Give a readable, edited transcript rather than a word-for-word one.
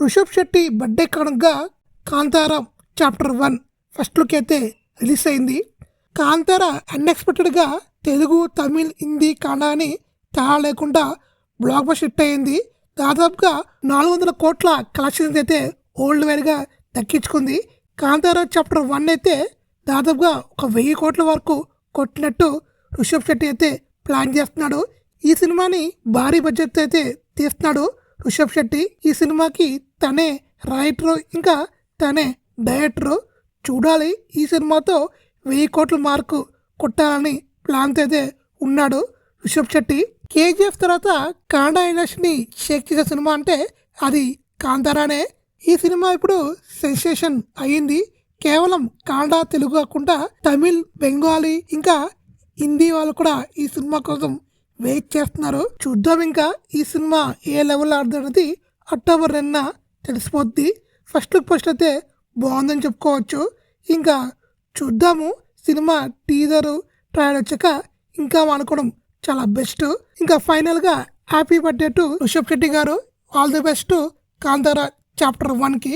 రుషబ్ Shetty birthday కానుకగా Kantara chapter 1 first look అయితే release అయింది. కాంతారా అన్ఎక్స్పెక్టెడ్గా తెలుగు, తమిళ్, హిందీ, కన్నడ అని తేడా లేకుండా బ్లాక్ బస్టర్ హిట్ అయింది. దాదాపుగా 400 కోట్ల కలెక్షన్స్ అయితే ఓల్డ్ వేర్గా దక్కించుకుంది. కాంతారా చాప్టర్ 1 అయితే దాదాపుగా 1000 కోట్ల వరకు కొట్టినట్టు రుషబ్ శెట్టి అయితే ప్లాన్ చేస్తున్నాడు. ఈ సినిమాని భారీ బడ్జెట్ అయితే తీస్తున్నాడు రుషబ్ శెట్టి. ఈ సినిమాకి తనే రైటరు, ఇంకా తనే డైరెక్టరు. చూడాలి, ఈ సినిమాతో 1000 కోట్ల మార్కు కొట్టాలని ప్లాన్ అయితే ఉన్నాడు రుషబ్ శెట్టి. కేజీఎఫ్ తర్వాత కన్నడ ఇండస్ట్రీని షేక్ చేసే సినిమా అంటే అది కాంతారానే. ఈ సినిమా ఇప్పుడు సెన్సేషన్ అయ్యింది. కేవలం కన్నడ, తెలుగు కాకుండా తమిళ్, బెంగాలీ, ఇంకా హిందీ వాళ్ళు కూడా ఈ సినిమా కోసం వెయిట్ చేస్తున్నారు. చూద్దాం ఇంకా ఈ సినిమా ఏ లెవెల్లో ఆడుతున్నది అక్టోబర్ 2న తెలిసిపోద్ది. ఫస్ట్ లుక్ పోస్ట్ అయితే బాగుందని చెప్పుకోవచ్చు. ఇంకా చూద్దాము, సినిమా టీజరు ట్రైలర్ వచ్చాక ఇంకా అనుకోవడం చాలా బెస్ట్. ఇంకా ఫైనల్గా హ్యాపీ బర్త్డే టు రుషబ్ శెట్టి గారు. All the best Kantara chapter 1కి.